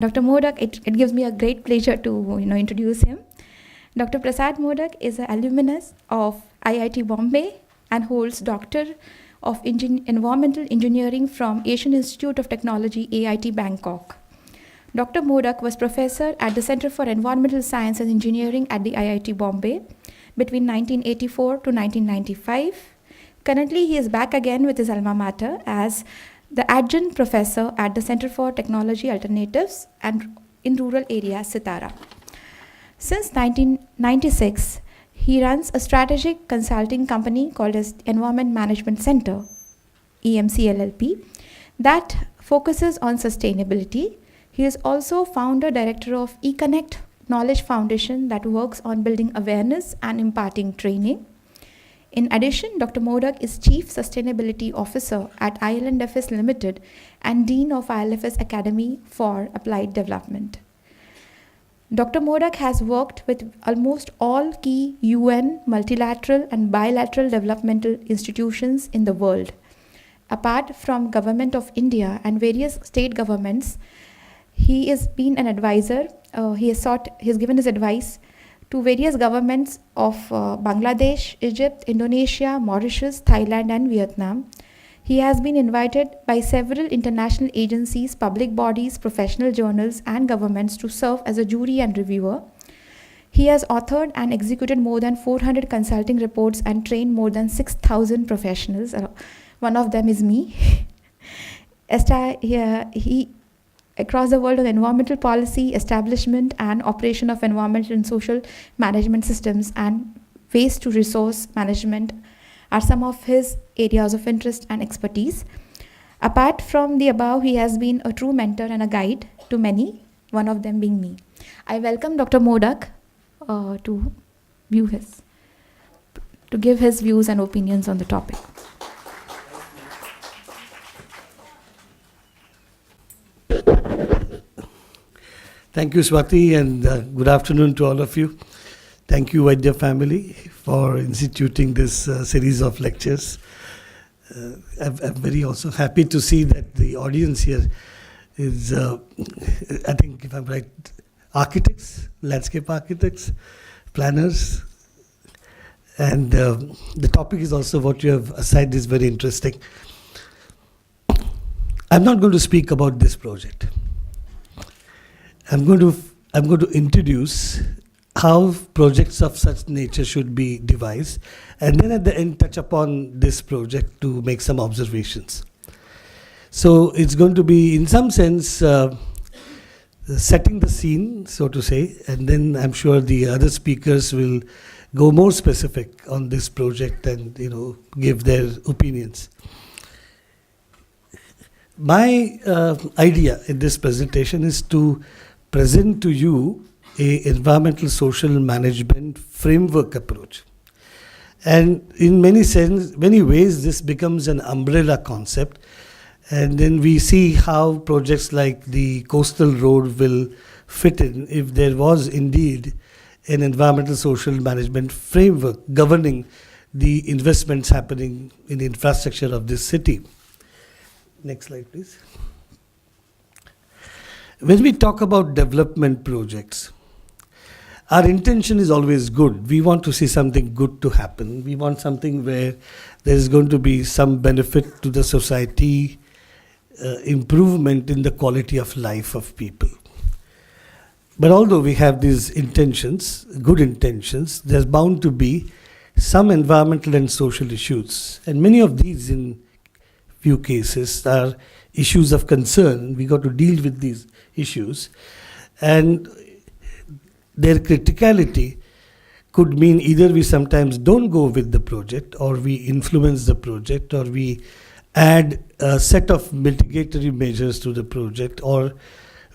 Dr. Modak, it gives me a great pleasure to introduce him. Dr. Prasad Modak is an alumnus of IIT Bombay and holds Doctor of Environmental Engineering from Asian Institute of Technology, AIT Bangkok. Dr. Modak was professor at the Center for Environmental Science and Engineering at the IIT Bombay between 1984 to 1995. Currently, he is back again with his alma mater as the adjunct professor at the Center for Technology Alternatives and in rural areas, Sitara. Since 1996, he runs a strategic consulting company called as Environment Management Center, EMC LLP, that focuses on sustainability. He is also founder director of eConnect Knowledge Foundation that works on building awareness and imparting training. In addition, Dr. Modak is Chief Sustainability Officer at ILNFS Limited and Dean of ILFS Academy for Applied Development. Dr. Modak has worked with almost all key UN, multilateral and bilateral developmental institutions in the world. Apart from Government of India and various state governments, he has been an advisor. He has given his advice to various governments of Bangladesh, Egypt, Indonesia, Mauritius, Thailand and Vietnam. He has been invited by several international agencies, public bodies, professional journals and governments to serve as a jury and reviewer. He has authored and executed more than 400 consulting reports and trained more than 6,000 professionals. One of them is me. He across the world on environmental policy, establishment and operation of environmental and social management systems and waste to resource management are some of his areas of interest and expertise. Apart from the above, he has been a true mentor and a guide to many, one of them being me. I welcome Dr. Modak to give his views and opinions on the topic. Thank you, Swati, and good afternoon to all of you. Thank you, Vaidya family, for instituting this series of lectures. I'm very also happy to see that the audience here is, I think, if I'm right, architects, landscape architects, planners, and the topic is also what you have assigned is very interesting. I'm not going to speak about this project. I'm going to introduce how projects of such nature should be devised, and then at the end touch upon this project to make some observations. So it's going to be, in some sense, setting the scene, so to say, and then I'm sure the other speakers will go more specific on this project and give their opinions. My idea in this presentation is to present to you a environmental social management framework approach. And in many ways, this becomes an umbrella concept. And then we see how projects like the coastal road will fit in if there was indeed an environmental social management framework governing the investments happening in the infrastructure of this city. Next slide, please. When we talk about development projects, our intention is always good. We want to see something good to happen. We want something where there is going to be some benefit to the society, improvement in the quality of life of people. But although we have these intentions, good intentions, there's bound to be some environmental and social issues. And many of these, in few cases, are issues of concern. We got to deal with these issues, and their criticality could mean either we sometimes don't go with the project, or we influence the project, or we add a set of mitigatory measures to the project, or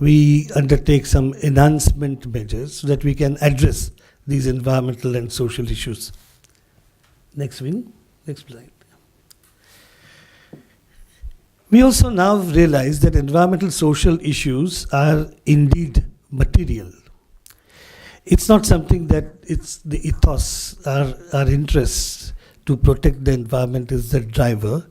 we undertake some enhancement measures so that we can address these environmental and social issues. Next slide. We also now realize that environmental social issues are indeed material. It's not something that it's the ethos, our interests to protect the environment is the driver,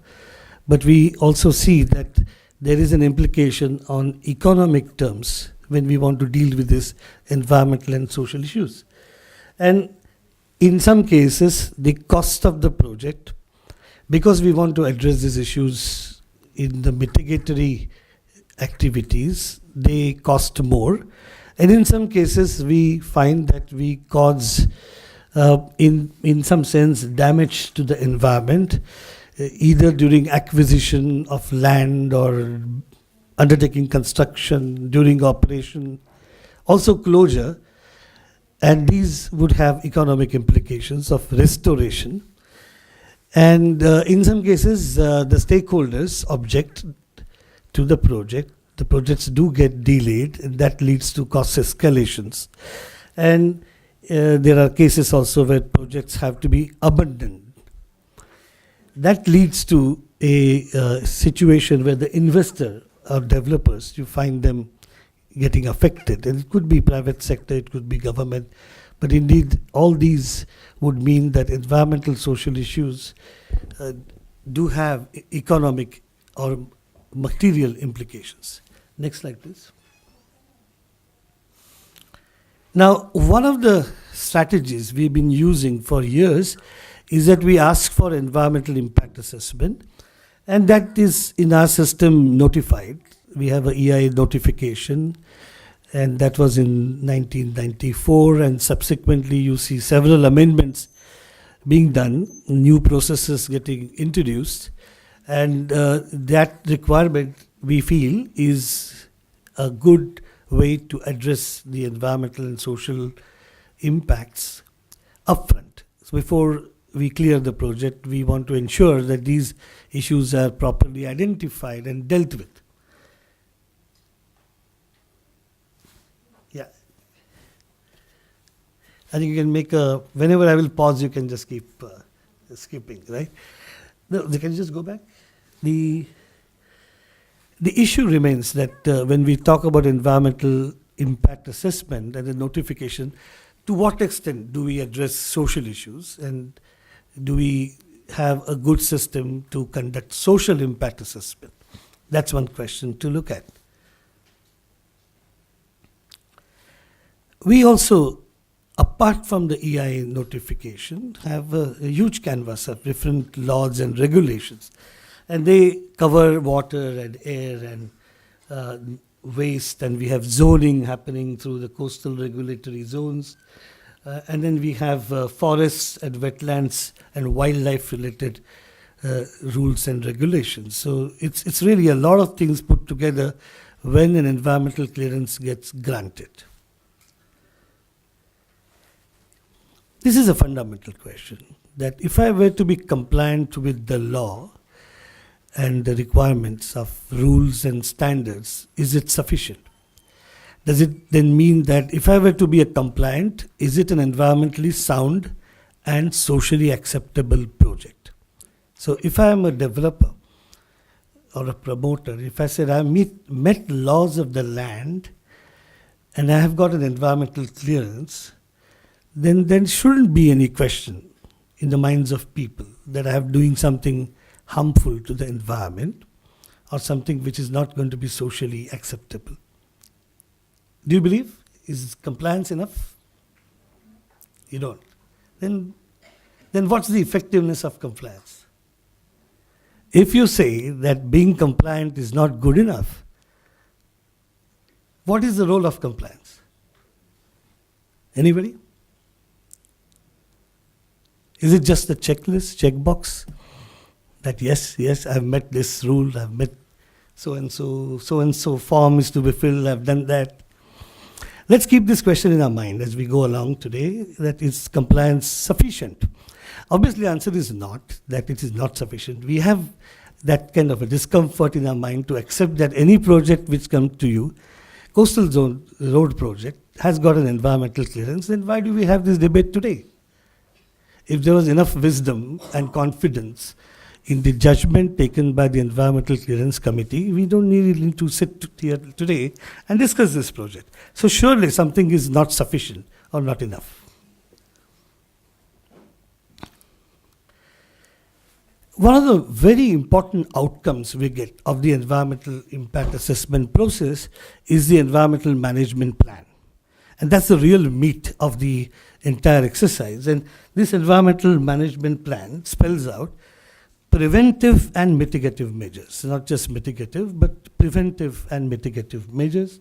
but we also see that there is an implication on economic terms when we want to deal with this environmental and social issues. And in some cases, the cost of the project, because we want to address these issues in the mitigatory activities, they cost more. And in some cases, we find that we cause, in some sense, damage to the environment, either during acquisition of land or undertaking construction, during operation, also closure. And these would have economic implications of restoration. And in some cases, the stakeholders object to the project. The projects do get delayed, and that leads to cost escalations. And there are cases also where projects have to be abandoned. That leads to a situation where the investor or developers, you find them getting affected. And it could be private sector, it could be government. But indeed, all these would mean that environmental social issues do have economic or material implications. Next slide, please. Now, one of the strategies we've been using for years is that we ask for environmental impact assessment, and that is in our system notified. We have a EIA notification, and that was in 1994, and subsequently you see several amendments being done, new processes getting introduced, and that requirement, we feel, is a good way to address the environmental and social impacts upfront. So before we clear the project, we want to ensure that these issues are properly identified and dealt with. Yeah. I think you can make a, whenever I will pause, you can just keep skipping, right? No, can you just go back? The issue remains that when we talk about environmental impact assessment and the notification, to what extent do we address social issues, and do we have a good system to conduct social impact assessment? That's one question to look at. We also, apart from the EIA notification, have a huge canvas of different laws and regulations. And they cover water and air and waste, and we have zoning happening through the coastal regulatory zones. And then we have forests and wetlands and wildlife related rules and regulations. So it's really a lot of things put together when an environmental clearance gets granted. This is a fundamental question, that if I were to be compliant with the law and the requirements of rules and standards, is it sufficient? Does it then mean that if I were to be a compliant, is it an environmentally sound and socially acceptable project? So if I am a developer or a promoter, if I said I met laws of the land and I have got an environmental clearance, then there shouldn't be any question in the minds of people that I am doing something harmful to the environment or something which is not going to be socially acceptable. Do you believe? Is compliance enough? You don't. Then what's the effectiveness of compliance? If you say that being compliant is not good enough, what is the role of compliance? Anybody? Is it just a checklist, checkbox? That yes, I've met this rule, I've met so and so form is to be filled, I've done that. Let's keep this question in our mind as we go along today, that is compliance sufficient? Obviously, the answer is not, that it is not sufficient. We have that kind of a discomfort in our mind to accept that any project which comes to you, coastal zone road project, has got an environmental clearance, then why do we have this debate today? If there was enough wisdom and confidence in the judgment taken by the Environmental Clearance Committee, we don't need to sit here today and discuss this project. So surely something is not sufficient or not enough. one of the very important outcomes we get of the environmental impact assessment process is the environmental management plan. And that's the real meat of the entire exercise. And this environmental management plan spells out preventive and mitigative measures, not just mitigative, but preventive and mitigative measures,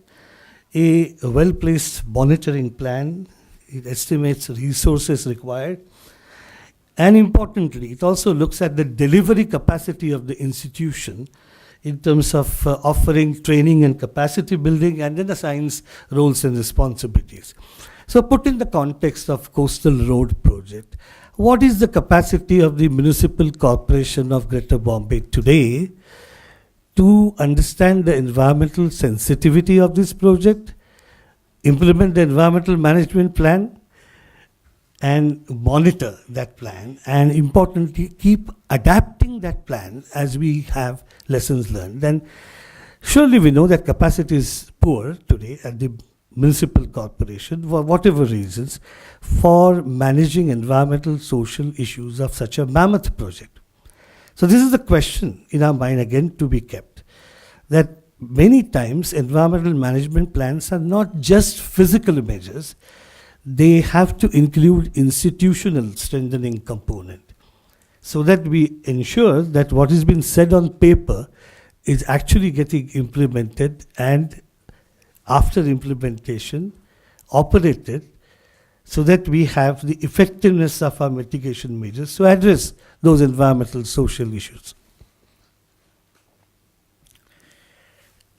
a well-placed monitoring plan, it estimates resources required, and importantly, it also looks at the delivery capacity of the institution in terms of offering training and capacity building, and then assigns roles and responsibilities. So put in the context of Coastal Road project, what is the capacity of the Municipal Corporation of Greater Bombay today to understand the environmental sensitivity of this project, implement the environmental management plan, and monitor that plan, and importantly, keep adapting that plan as we have lessons learned? Then surely we know that capacity is poor today at the municipal corporation, for whatever reasons, for managing environmental social issues of such a mammoth project. So this is the question in our mind again to be kept, that many times environmental management plans are not just physical measures, they have to include institutional strengthening component, so that we ensure that what has been said on paper is actually getting implemented, and after implementation, operated, so that we have the effectiveness of our mitigation measures to address those environmental social issues.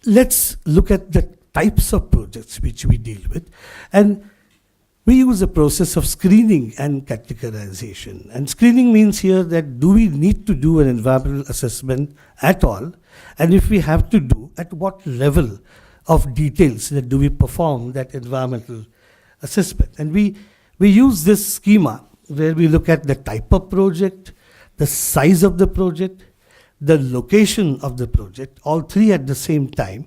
Let's look at the types of projects which we deal with. And we use a process of screening and categorization. And screening means here that do we need to do an environmental assessment at all? And if we have to do, at what level of details that do we perform that environmental assessment? And we use this schema where we look at the type of project, the size of the project, the location of the project, all three at the same time,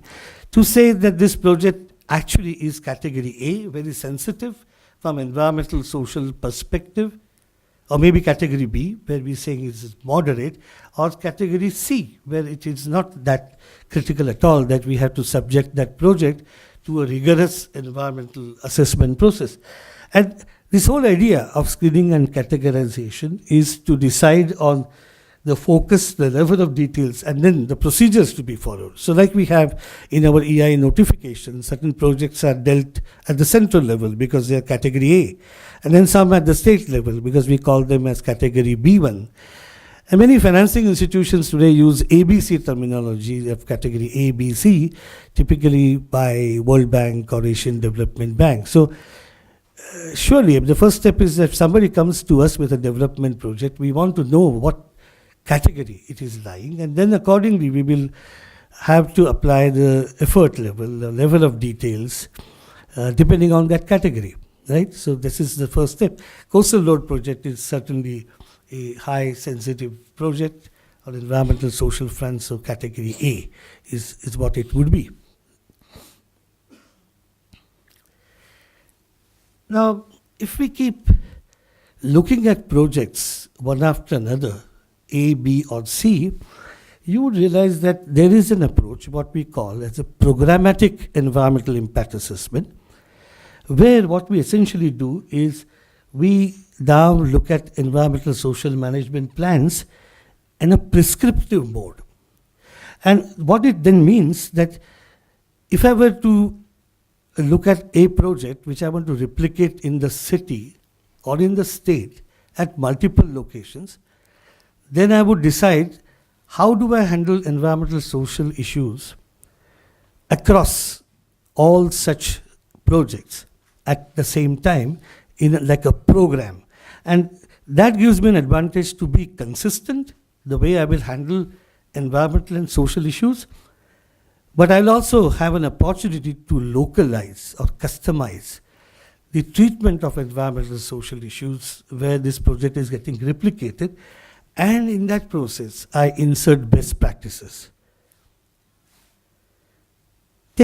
to say that this project actually is category A, very sensitive from environmental social perspective, or maybe category B, where we're saying it's moderate, or category C, where it is not that critical at all that we have to subject that project to a rigorous environmental assessment process. And this whole idea of screening and categorization is to decide on the focus, the level of details, and then the procedures to be followed. So like we have in our EI notification, certain projects are dealt at the central level because they are category A, and then some at the state level because we call them as category B1. And many financing institutions today use ABC terminology of category A, B, C, typically by World Bank or Asian Development Bank. So surely the first step is that if somebody comes to us with a development project, we want to know what category it is lying, and then accordingly we will have to apply the effort level, the level of details, depending on that category, right? So this is the first step. Coastal Road project is certainly a high sensitive project on environmental social front, so category A is what it would be. Now, if we keep looking at projects one after another, A, B, or C, you would realize that there is an approach, what we call as a programmatic environmental impact assessment, where what we essentially do is we now look at environmental social management plans in a prescriptive mode. And what it then means that if I were to look at a project which I want to replicate in the city or in the state at multiple locations, then I would decide how do I handle environmental social issues across all such projects at the same time in like a program. And that gives me an advantage to be consistent the way I will handle environmental and social issues, but I'll also have an opportunity to localize or customize the treatment of environmental social issues where this project is getting replicated. And in that process, I insert best practices.